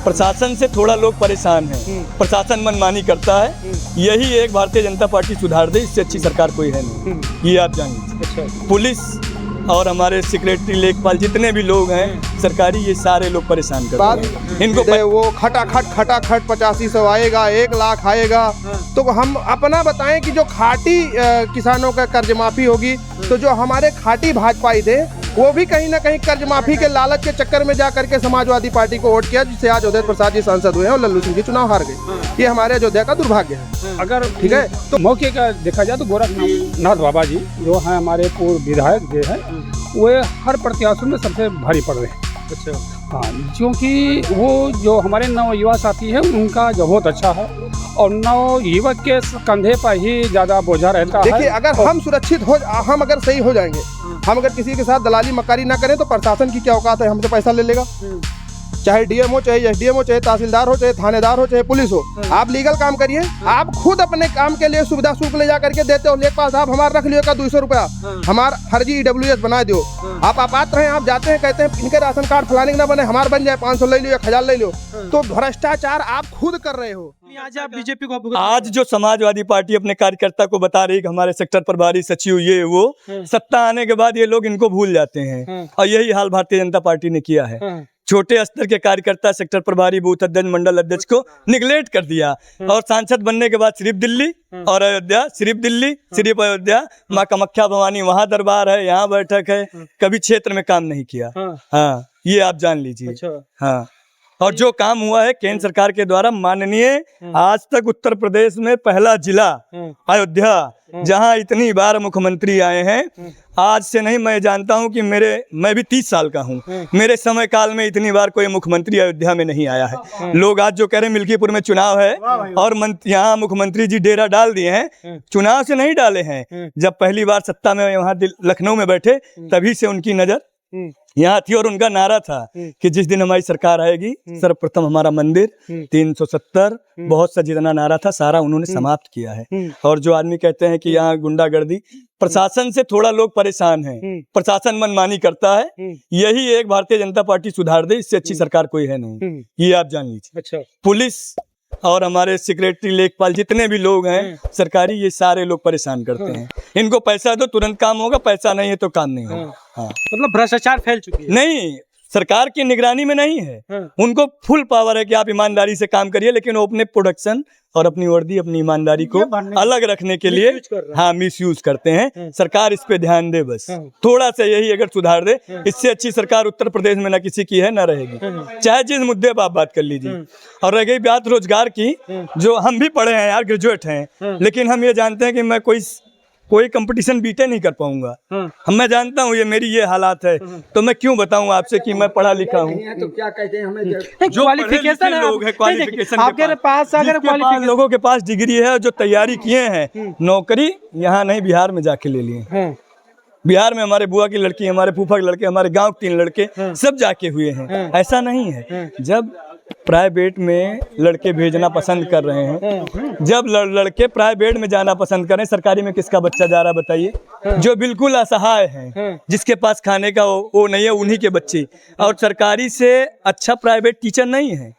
प्रशासन से थोड़ा लोग परेशान हैं। प्रशासन मनमानी करता है, यही एक भारतीय जनता पार्टी सुधार दे, इससे अच्छी सरकार कोई है नहीं, ये आप जान लीजिए। पुलिस और हमारे सेक्रेटरी लेखपाल जितने भी लोग हैं सरकारी, ये सारे लोग परेशान करते हैं इनको। वो खटाखट 8500 आएगा, 1 लाख आएगा, तो हम अपना बताएं कि जो खाटी किसानों का कर्ज माफी होगी, तो जो हमारे खाटी भाजपाई थे वो भी कहीं ना कहीं कर्ज माफी के लालच के चक्कर में जा करके समाजवादी पार्टी को वोट किया, जिससे आज उदय प्रसाद जी सांसद हुए हैं और लल्लू सिंह जी चुनाव हार गए। ये हमारे अयोध्या का दुर्भाग्य है। अगर ठीक है, तो मौके का देखा जाए तो गोरखनाथ बाबा जी जो हैं हमारे पूर्व विधायक जो हैं वो हर प्रत्याशियों में सबसे भारी पड़ रहे हैं। अच्छा, हाँ, क्योंकि वो जो हमारे नवयुवा साथी हैं उनका जो बहुत अच्छा है और नवयुवक के कंधे पर ही ज़्यादा बोझा रहता है। देखिए, अगर हम सुरक्षित हो, हम अगर सही हो जाएंगे, हम अगर किसी के साथ दलाली मक्कारी ना करें, तो प्रशासन की क्या औकात है हमसे पैसा ले लेगा। चाहे डीएम हो, चाहे एसडीएम हो, चाहे तहसीलदार हो, चाहे थानेदार हो, चाहे पुलिस हो, आप लीगल काम करिए। आप खुद अपने काम के लिए सुविधा शुल्क ले जा करके देते हो, लेके पास आप हमारा रख लियो का 200 रुपया, हमारा फर्जी EWS बना दो। आप अपात्र हैं, आप जाते हैं, कहते हैं इनके राशन कार्ड फलाने ना बने, हमारा बन जाए, 500 ले लियो, 1000 ले लियो, तो भ्रष्टाचार आप खुद कर रहे हो। आज आप बीजेपी को आज जो समाजवादी पार्टी अपने कार्यकर्ता को बता रही कि हमारे सेक्टर प्रभारी सचिव ये वो, सत्ता आने के बाद ये लोग इनको भूल जाते हैं, और यही हाल भारतीय जनता पार्टी ने किया है। छोटे स्तर के कार्यकर्ता, सेक्टर प्रभारी, बूथ अध्यक्ष, मंडल अध्यक्ष को निगलेक्ट कर दिया, और सांसद बनने के बाद सिर्फ दिल्ली और अयोध्या, सिर्फ दिल्ली सिर्फ अयोध्या, माँ कामाख्या भवानी वहाँ दरबार है, यहाँ बैठक है, कभी क्षेत्र में काम नहीं किया। हाँ, ये आप जान लीजिए। हाँ, और जो काम हुआ है केंद्र सरकार के द्वारा, माननीय आज तक उत्तर प्रदेश में पहला जिला अयोध्या, जहां इतनी बार मुख्यमंत्री आए हैं। आज से नहीं, मैं जानता हूं कि मैं भी 30 साल का हूं, मेरे समय काल में इतनी बार कोई मुख्यमंत्री अयोध्या में नहीं आया है। लोग आज जो कह रहे हैं मिल्कीपुर में चुनाव है और यहाँ मुख्यमंत्री जी डेरा डाल दिए हैं, चुनाव से नहीं डाले हैं। जब पहली बार सत्ता में वहाँ लखनऊ में बैठे, तभी से उनकी नजर यहाँ थी, और उनका नारा था कि जिस दिन हमारी सरकार आएगी सर्वप्रथम हमारा मंदिर, 370 बहुत सा जितना नारा था सारा उन्होंने समाप्त किया है। और जो आदमी कहते हैं कि यहाँ गुंडागर्दी, प्रशासन से थोड़ा लोग परेशान हैं, प्रशासन मनमानी करता है, यही एक भारतीय जनता पार्टी सुधार दे, इससे अच्छी सरकार कोई है नहीं, ये आप जान लीजिए। अच्छा, पुलिस और हमारे सेक्रेटरी लेखपाल जितने भी लोग हैं सरकारी, ये सारे लोग परेशान करते हैं। इनको पैसा दो तुरंत काम होगा, पैसा नहीं है तो काम नहीं होगा। हाँ, मतलब भ्रष्टाचार फैल चुकी है। नहीं, सरकार की निगरानी में नहीं है, उनको फुल पावर है कि आप ईमानदारी से काम करिए, लेकिन वो अपने प्रोडक्शन और अपनी वर्दी, अपनी ईमानदारी को अलग रखने के लिए हाँ मिसयूज करते हैं। सरकार इस पे ध्यान दे, बस थोड़ा सा यही अगर सुधार दे, इससे अच्छी सरकार उत्तर प्रदेश में ना किसी की है ना रहेगी, चाहे जिस मुद्दे पर आप बात कर लीजिए। और रह गई बात रोजगार की, जो हम भी पढ़े हैं यार, ग्रेजुएट हैं, लेकिन हम ये जानते हैं कि मैं कोई कंपटीशन बीटे नहीं कर पाऊंगा। मैं जानता हूँ ये मेरी ये हालात है, तो मैं क्यों बताऊं आपसे कि मैं पढ़ा लिखा हूँ। तो क्या कहते हैं हमें जो क्वालिफिकेशन है, लोग है क्वालिफिकेशन आपके पास, अगर क्वालिफिकेशन लोगों के पास डिग्री है और जो तैयारी किए हैं, नौकरी यहाँ नहीं बिहार में जाके ले लिए। बिहार में हमारे बुआ की लड़की, हमारे फूफा के लड़के, हमारे गांव के 3 लड़के सब जाके हुए हैं। ऐसा नहीं है, जब प्राइवेट में लड़के भेजना पसंद कर रहे हैं, जब लड़के प्राइवेट में जाना पसंद करें, सरकारी में किसका बच्चा जा रहा बताइए? जो बिल्कुल असहाय हैं, जिसके पास खाने का वो नहीं है, उन्हीं के बच्चे। और सरकारी से अच्छा प्राइवेट टीचर नहीं है,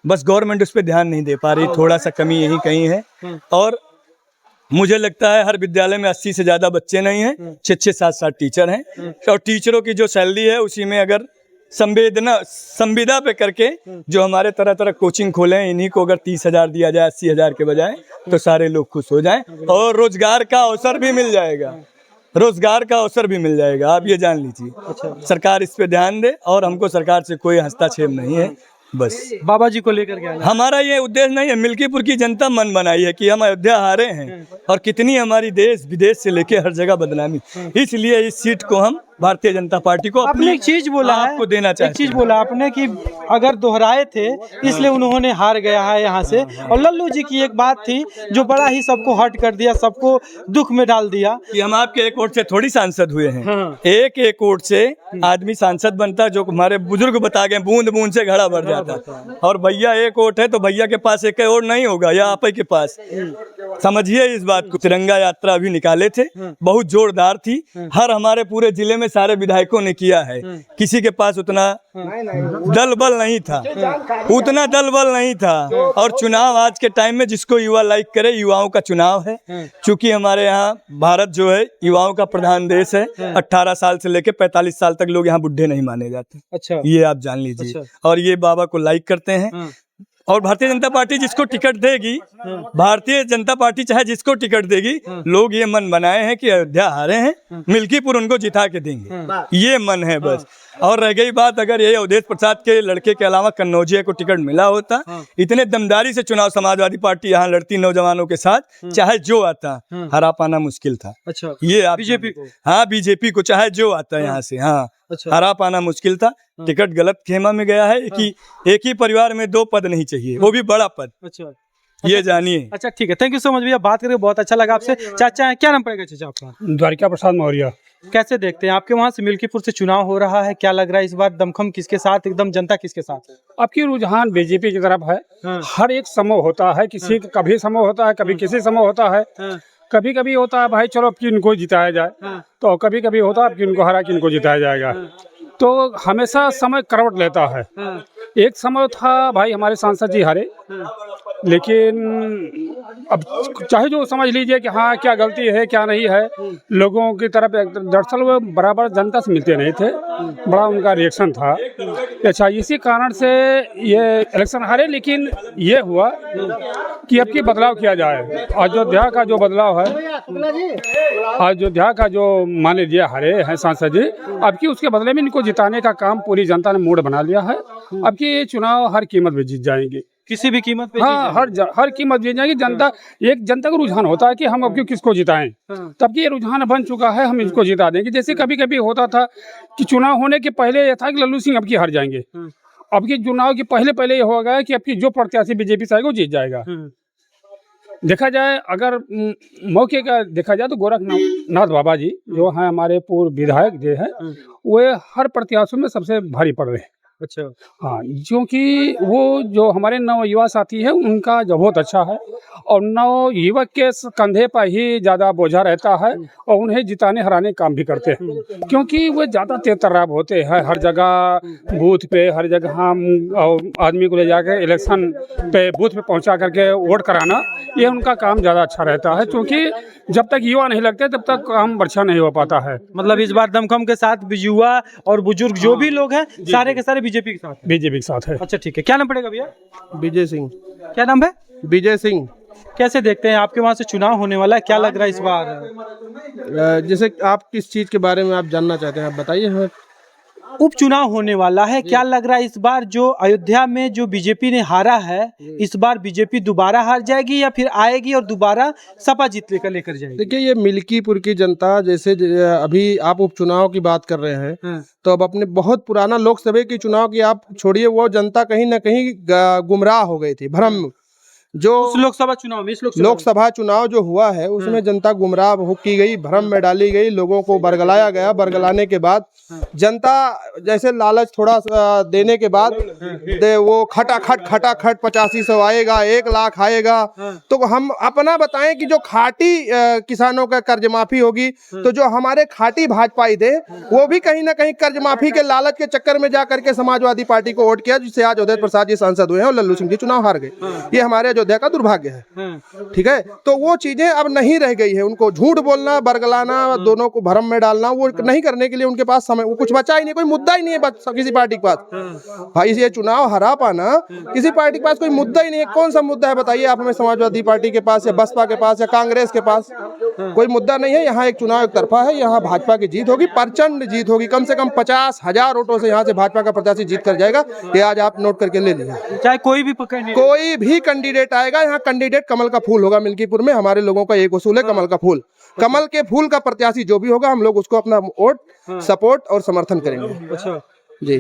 बस गवर्नमेंट उस पर ध्यान नहीं दे पा रही, थोड़ा सा कमी यही कहीं है। और मुझे लगता है हर विद्यालय में 80 से ज्यादा बच्चे नहीं हैं, 6-6, 7-7 टीचर हैं, और टीचरों की जो सैलरी है उसी में अगर संविदा पे करके जो हमारे तरह तरह कोचिंग खोले हैं, इन्हीं को अगर 30,000 दिया जाए 80,000 के बजाय, तो सारे लोग खुश हो जाएं और रोजगार का अवसर भी मिल जाएगा, रोजगार का अवसर भी मिल जाएगा, आप ये जान लीजिए। सरकार इस पे ध्यान दे, और हमको सरकार से कोई हस्तक्षेप नहीं है, बस बाबा जी को लेकर के हमारा ये उद्देश्य नहीं है। मिल्कीपुर की जनता मन बनाई है कि हम अयोध्या हारे हैं, और कितनी हमारी देश विदेश से लेके हर जगह बदनामी, इसलिए इस सीट को हम भारतीय जनता पार्टी को आपने एक चीज बोला है, आपको देना चाहिए। एक चीज बोला आपने कि अगर दोहराए थे इसलिए उन्होंने हार गया है यहाँ से। और लल्लू जी की एक बात थी जो बड़ा ही सबको हर्ट कर दिया, सबको दुख में डाल दिया, कि हम आपके एक वोट से थोड़ी सांसद हुए हैं। एक वोट से आदमी सांसद बनता, जो हमारे बुजुर्ग बता गए, बूंद बूंद से घड़ा भर जाता। और भैया एक वोट है तो भैया के पास एक और नहीं होगा, या आप ही के पास। समझिए इस बात को। तिरंगा यात्रा अभी निकाले थे, बहुत जोरदार थी। हर हमारे पूरे जिले में सारे विधायकों ने किया है। किसी के पास उतना दल बल नहीं था, उतना दल बल नहीं था। और चुनाव आज के टाइम में जिसको युवा लाइक करे, युवाओं का चुनाव है। क्योंकि हमारे यहाँ भारत जो है युवाओं का प्रधान देश है। 18 साल से लेकर 45 साल तक लोग यहाँ बुढ़े नहीं माने जाते। अच्छा, ये आप जान लीजिए। और ये बाबा को लाइक करते हैं। और भारतीय जनता पार्टी जिसको टिकट देगी, भारतीय जनता पार्टी चाहे जिसको टिकट देगी, लोग ये मन बनाए हैं कि अयोध्या हारे हैं, मिल्कीपुर उनको जिता के देंगे, ये मन है बस। और रह गई बात, अगर ये अवधेश प्रसाद के लड़के के अलावा कन्नौजिया को टिकट मिला होता, इतने दमदारी से चुनाव समाजवादी पार्टी यहाँ लड़ती नौजवानों के साथ, चाहे जो आता हरा पाना मुश्किल था। अच्छा, ये आप बीजेपी को, हाँ बीजेपी को चाहे जो आता है यहाँ से, हाँ अच्छा, हरा पाना मुश्किल था। टिकट गलत खेमा में गया है। एक ही परिवार में 2 पद नहीं चाहिए, वो भी बड़ा पद। अच्छा, ये जानिए। अच्छा ठीक है, थैंक यू सो मच भैया, बात करके बहुत अच्छा लगा आपसे। चाचा, क्या नाम पड़ेगा चाचा आपका? द्वारिका प्रसाद मौर्य। कैसे देखते हैं आपके वहाँ से मिल्कीपुर से चुनाव हो रहा है, क्या लग रहा है इस बार दमखम किसके साथ, एकदम जनता किसके साथ है? आपकी रुझान बीजेपी की तरफ है। हर एक समूह होता है, किसी का कभी समूह होता है, कभी किसी समूह होता है। कभी कभी होता है भाई चलो अब कि इनको जिताया जाए, तो कभी कभी होता है अब कि इनको हरा कि इनको जिताया जाएगा। तो हमेशा समय करवट लेता है। एक समय था भाई हमारे सांसद जी हारे, लेकिन अब चाहे जो समझ लीजिए कि हाँ क्या गलती है क्या नहीं है, लोगों की तरफ दरअसल वो बराबर जनता से मिलते नहीं थे, बड़ा उनका रिएक्शन था। अच्छा, इसी कारण से ये इलेक्शन हारे। लेकिन ये हुआ कि अब की बदलाव किया जाए। अयोध्या का जो बदलाव है, अयोध्या का जो मान लीजिए हारे हैं सांसद जी, अब की उसके बदले में इनको जिताने का काम पूरी जनता ने मूड बना लिया है। अब की ये चुनाव हर कीमत पे जीत जाएंगे, किसी भी कीमत पे? हाँ, हर कीमत जीत जाएगी जनता। एक जनता का रुझान होता है कि हम अब क्यों किसको जिताएं, तब की ये रुझान बन चुका है, हम इसको जिता देंगे। जैसे कभी कभी होता था कि चुनाव होने के पहले ये था कि लल्लू सिंह अब की हार जाएंगे, अब की चुनाव के पहले ये हो गया कि अब की जो प्रत्याशी बीजेपी से आएगा वो जीत जाएगा। देखा जाए, अगर मौके का देखा जाए तो गोरखनाथ बाबा जी जो हैं हमारे पूर्व विधायक जो हैं, वो हर प्रत्याशियों में सबसे भारी पड़ रहे हैं। अच्छा, हाँ, क्योंकि वो जो हमारे नव युवा साथी है उनका जो बहुत अच्छा है, और नव युवक के कंधे पर ही ज़्यादा बोझा रहता है, और उन्हें जिताने हराने काम भी करते हैं, क्योंकि वो ज़्यादा तेज तर्राब होते हैं। हर जगह बूथ पे, हर जगह हम आदमी को ले जाकर इलेक्शन पे बूथ पे पहुंचा करके वोट कराना, ये उनका काम ज़्यादा अच्छा रहता है। क्योंकि जब तक युवा नहीं लगते तब तक काम अच्छा नहीं हो पाता है। मतलब इस बार दमखम के साथ युवा और बुजुर्ग जो भी लोग हैं सारे के सारे बीजेपी के साथ हैं। बीजेपी के साथ है। अच्छा ठीक है, क्या नाम पड़ेगा भैया? विजय सिंह। क्या नाम है? विजय सिंह। कैसे देखते हैं आपके वहाँ से चुनाव होने वाला है, क्या लग रहा है इस बार? जैसे आप किस चीज के बारे में आप जानना चाहते हैं, आप बताइए हमें। उपचुनाव होने वाला है, क्या लग रहा है इस बार जो अयोध्या में जो बीजेपी ने हारा है, इस बार बीजेपी दोबारा हार जाएगी या फिर आएगी और दोबारा सपा जीत लेकर जाएगी? देखिए, ये मिल्कीपुर की जनता, जैसे अभी आप उपचुनाव की बात कर रहे हैं, तो अब अपने बहुत पुराना लोकसभा की चुनाव की आप छोड़िए, वो जनता कहीं ना कहीं गुमराह हो गई थी, भ्रम। जो लोकसभा चुनाव में, इस लोकसभा चुनाव जो हुआ है उसमें जनता गुमराह की गई, भ्रम में डाली गई, लोगों को बरगलाया गया। बरगलाने के बाद जनता जैसे लालच थोड़ा देने के बाद वो खटाखट 8500 आएगा, 1 लाख आएगा। तो हम अपना बताएं कि जो खाटी किसानों का कर्ज माफी होगी, तो जो हमारे खाटी भाजपाई थे वो भी कहीं ना कहीं कर्ज माफी के लालच के चक्कर में जा करके समाजवादी पार्टी को वोट किया, जिससे आज अवधेश प्रसाद जी सांसद हुए हैं और लल्लू सिंह जी चुनाव हार गए। ये हमारे अयोध्या का दुर्भाग्य है। ठीक है, तो वो चीजें अब नहीं रह गई है। उनको झूठ बोलना, बरगलाना, दोनों को भ्रम में डालना, वो नहीं करने के लिए उनके पास समय, वो कुछ बचा ही नहीं, कोई मुद्दा ही नहीं है किसी पार्टी के पास। भाई ये चुनाव हरा पाना किसी पार्टी के पास कोई मुद्दा ही नहीं है। कौन सा मुद्दा है बताइए आप हमें? समाजवादी पार्टी के पास या बसपा के पास या कांग्रेस के पास कोई मुद्दा नहीं है। यहाँ एक चुनाव एक तरफा है, यहाँ भाजपा की जीत होगी, प्रचंड जीत होगी। कम से कम 50,000 वोटों से यहाँ से भाजपा का प्रत्याशी जीत कर जाएगा। ये आज आप नोट करके ले लीजिए। चाहे कोई भी कोई भी कैंडिडेट आएगा, यहाँ कैंडिडेट कमल का फूल होगा। मिल्कीपुर में हमारे लोगों का एक उसूल है, कमल का फूल। कमल के फूल का प्रत्याशी जो भी होगा, हम लोग उसको अपना वोट, सपोर्ट और समर्थन करेंगे। अच्छा जी,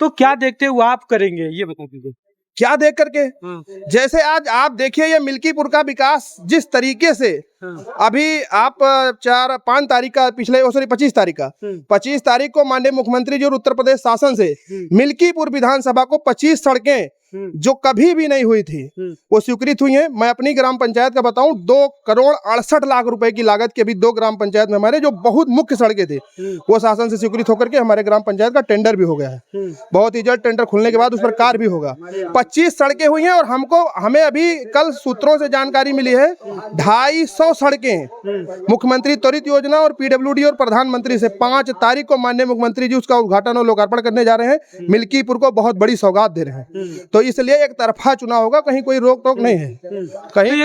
तो क्या देखते हुए आप करेंगे, ये बता दीजिए। क्या देख करके? जैसे आज आप देखिए ये मिल्कीपुर का विकास जिस तरीके से अभी आप 4-5 तारीख का 25 तारीख का 25 तारीख को माननीय मुख्यमंत्री जी और उत्तर प्रदेश शासन से मिल्कीपुर विधानसभा को 25 सड़कें जो कभी भी नहीं हुई थी वो स्वीकृत हुई है। मैं अपनी ग्राम पंचायत का बताऊं, 2,68,00,000 रुपए की लागत के अभी 2 ग्राम पंचायत में हमारे जो बहुत मुख्य सड़कें थे वो शासन से स्वीकृत होकर के हमारे ग्राम पंचायत का टेंडर भी हो गया है। बहुत ही जल्द टेंडर खुलने के बाद उस पर कार्य भी होगा। 25 सड़कें हुई हैं और हमें अभी कल सूत्रों से जानकारी मिली है 250 सड़कें मुख्यमंत्री त्वरित योजना और पीडब्ल्यूडी और प्रधानमंत्री से 5 तारीख को माननीय मुख्यमंत्री जी उसका उद्घाटन और लोकार्पण करने जा रहे हैं। मिल्कीपुर को बहुत बड़ी सौगात दे रहे हैं, तो इसलिए एक तरफा चुनाव होगा, कहीं कोई रोक टोक नहीं है। कहीं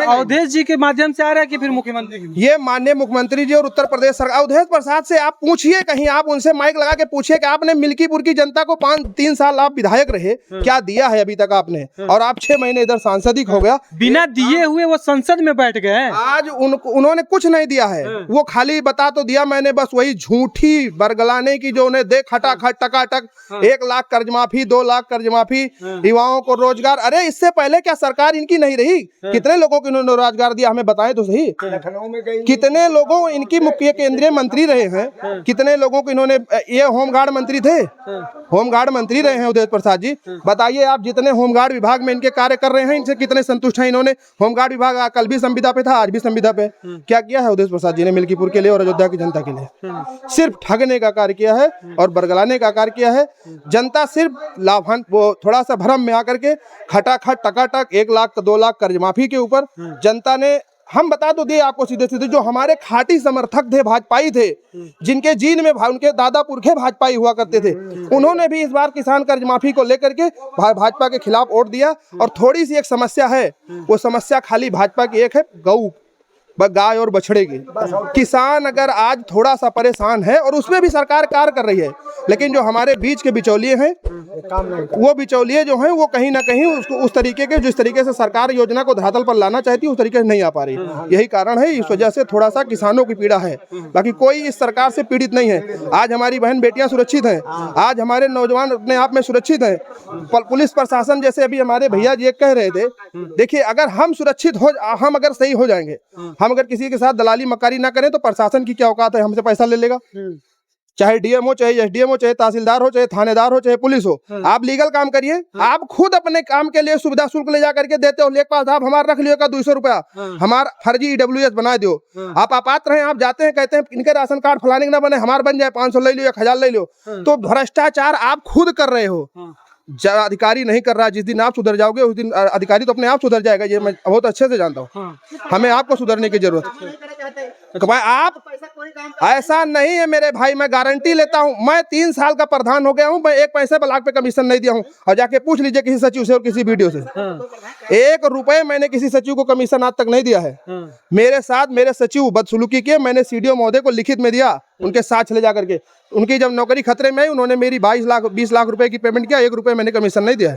अवधेश जी के माध्यम से आ रहा है कि फिर मुख्यमंत्री? ये माननीय मुख्यमंत्री जी और उत्तर प्रदेश सरकार, अवधेश प्रसाद से आप पूछिए, कहीं आप उनसे माइक लगा के पूछिए कि आपने मिल्कीपुर की जनता को 3 साल आप विधायक रहे, क्या दिया है अभी तक आपने? और आप 6 महीने इधर सांसद ही हो गया, बिना दिए हुए वो संसद में बैठ गए हैं। आज उन्होंने कुछ नहीं दिया है। वो खाली बता तो दिया मैंने, बस वही झूठी बरगलाने की जो उन्हें दे खटाखट टकाटक 1 लाख कर्ज माफी, 2 लाख कर्ज माफी, युवाओं को रोजगार। अरे इससे पहले क्या सरकार इनकी नहीं रही? कितने लोगों को इन्होंने रोजगार दिया, हमें बताएं तो सही। कितने लोगों इनकी मुख्य केंद्रीय मंत्री रहे हैं, कितने लोगों को इन्होंने, ये होमगार्ड मंत्री थे, होमगार्ड मंत्री रहे हैं अवधेश प्रसाद जी। बताइए आप जितने होमगार्ड विभाग में इनके कार्य कर रहे हैं, इनसे कितने संतुष्ट हैं? इन्होंने होमगार्ड विभाग कल भी संविदा पे था, आज भी संविदा पे। क्या किया है अवधेश प्रसाद जी ने मिल्कीपुर के लिए और अयोध्या की जनता के लिए? सिर्फ ठगने का कार्य किया है और बरगलाने का कार्य किया है। जनता सिर्फ लाभांत, वो थोड़ा सा भ्रम में आकर के खटाखट टकाटक 1 लाख 2 लाख कर्ज माफी के ऊपर जनता ने, हम बता तो दिए आपको सीधे सीधे, जो हमारे खाटी समर्थक थे, भाजपाई थे, जिनके जीन में उनके दादा पुरखे भाजपाई हुआ करते थे, उन्होंने भी इस बार किसान कर्ज माफी को लेकर के भाजपा के खिलाफ वोट दिया। और थोड़ी सी एक समस्या है, वो समस्या खाली भाजपा की एक है, गौ, गाय और बछड़े की। किसान अगर आज थोड़ा सा परेशान है और उसमें भी सरकार कार्य कर रही है, लेकिन जो हमारे बीच के बिचौलिए हैं, वो बिचौलिए जो हैं वो कहीं ना कहीं उसको उस तरीके के, जिस तरीके से सरकार योजना को धरातल पर लाना चाहती है उस तरीके से नहीं आ पा रही। यही कारण है, इस वजह से थोड़ा सा किसानों की पीड़ा है, बाकी कोई इस सरकार से पीड़ित नहीं है। आज हमारी बहन बेटियां सुरक्षित हैं, आज हमारे नौजवान अपने आप में सुरक्षित हैं। पुलिस प्रशासन, जैसे अभी हमारे भैया जी कह रहे थे, देखिए अगर हम सुरक्षित हो, हम अगर सही हो जाएंगे, हम अगर किसी के साथ दलाली मक्कारी ना करें तो प्रशासन की क्या औकात है, हमसे पैसा ले लेगा। चाहे डीएमओ, चाहे एसडीएमओ, चाहे तहसीलदार हो, चाहे थानेदार हो, चाहे पुलिस हो, आप लीगल काम करिए। आप खुद अपने काम के लिए सुविधा शुल्क ले जा करके देते हो, लेके पास आप हमारा रख लियो का 200 रुपया, हमारा फर्जी EWS बना दो। आप अपात्र हैं, आप जाते हैं, कहते हैं इनके राशन कार्ड फलाने ना बने, हमारा बन जाए, 500 ले लियो, 1000 ले लियो। तो भ्रष्टाचार आप खुद कर रहे हो, अधिकारी नहीं कर रहा। जिस दिन आप सुधर जाओगे उस दिन अधिकारी तो अपने आप सुधर जाएगा, ये मैं बहुत अच्छे से जानता हूँ। हमें आपको सुधरने की जरूरत है। आप ऐसा नहीं है मेरे भाई, मैं गारंटी लेता हूँ, मैं 3 साल का प्रधान हो गया हूँ, मैं 1 पैसे ब्लॉक पे कमीशन नहीं दिया हूँ। और जाके पूछ लीजिए किसी सचिव से और किसी वीडियो से, 1 रुपए मैंने किसी सचिव को कमीशन आज तक नहीं दिया है। मेरे साथ मेरे सचिव बदसलूकी किए, मैंने CDO महोदय को लिखित में दिया, उनके साथ चले जा करके। उनकी जब नौकरी खतरे में आई, उन्होंने मेरी 20 लाख रुपए की पेमेंट किया, 1 रुपए मैंने कमीशन नहीं दिया है।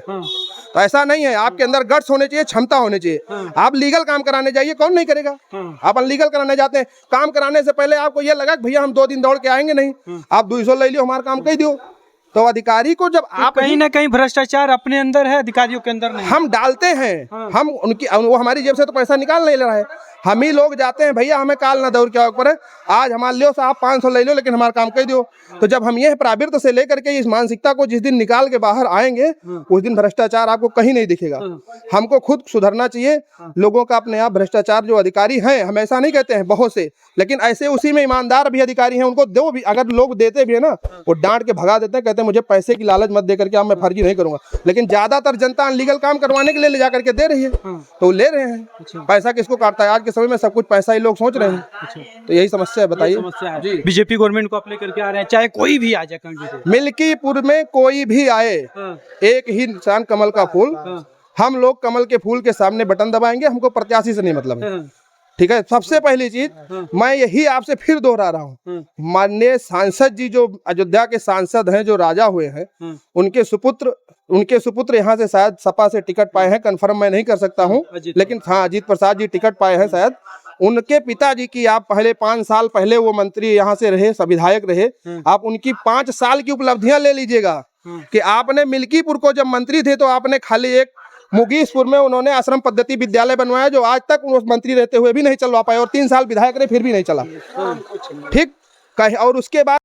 तो ऐसा नहीं है, आपके अंदर गट्स होने चाहिए, क्षमता होने चाहिए। आप लीगल काम कराने जाइए, कौन नहीं करेगा? आप अनलीगल कराने जाते हैं, काम कराने से पहले आपको ये लगा कि भैया हम 2 दिन दौड़ के आएंगे नहीं, आप 200 ले लियो, हमारा काम कह दियो। तो अधिकारी को जब आप कहीं ना कहीं भ्रष्टाचार अपने अंदर है, अधिकारियों के अंदर नहीं। हम डालते हैं, हम उनकी, वो हमारी जेब से तो पैसा निकाल नहीं ले रहा है, हम ही लोग जाते हैं, भैया हमें काल ना दौड़ के ऊपर है, आज हमारे लियो साहब 500 ले लो, लेकिन हमारा काम कह दियो। तो जब हम ये प्रावृत्त से लेकर के इस मानसिकता को जिस दिन निकाल के बाहर आएंगे, उस दिन भ्रष्टाचार आपको कहीं नहीं दिखेगा। हमको खुद सुधरना चाहिए। लोगों का अपने आप भ्रष्टाचार, जो अधिकारी हैं, हम ऐसा नहीं कहते हैं, बहुत से, लेकिन ऐसे उसी में ईमानदार भी अधिकारी हैं, उनको दो भी, अगर लोग देते भी है ना, वो डांट के भगा देते हैं, कहते हैं मुझे पैसे की लालच मत दे करके आप, मैं फर्जी नहीं करूंगा। लेकिन ज्यादातर जनता अनलीगल काम करवाने के लिए ले जा करके दे रही है, तो ले रहे हैं। पैसा किसको काटता है? आज के समय में सब कुछ पैसा ही लोग सोच रहे हैं। तो यही समस्या है, बताइए। बीजेपी गवर्नमेंट को अप्लाई करके आ रहे हैं, चाहे कोई भी आ जाए कैंडिडेट, मिल्कीपुर में कोई भी आए, एक ही निशान कमल का फूल। हम लोग कमल के फूल के सामने बटन दबाएंगे, हमको प्रत्याशी से नहीं मतलब है, ठीक है। सबसे पहली चीज मैं यही आपसे फिर दोहरा रहा हूँ, माननीय सांसद जी जो अयोध्या के सांसद हैं, जो राजा हुए हैं, उनके सुपुत्र यहाँ से शायद सपा से टिकट पाए हैं, कंफर्म मैं नहीं कर सकता हूँ, लेकिन हाँ अजीत प्रसाद जी टिकट पाए हैं शायद। उनके पिताजी की आप पहले 5 साल पहले वो मंत्री यहाँ से रहे, विधायक रहे, आप उनकी 5 साल की उपलब्धियां ले लीजिएगा कि आपने मिल्कीपुर को जब मंत्री थे तो आपने खाली एक मुगीसपुर में उन्होंने आश्रम पद्धति विद्यालय बनवाया, जो आज तक उस मंत्री रहते हुए भी नहीं चलवा पाए, और 3 साल विधायक रहे फिर भी नहीं चला, ठीक। और उसके बाद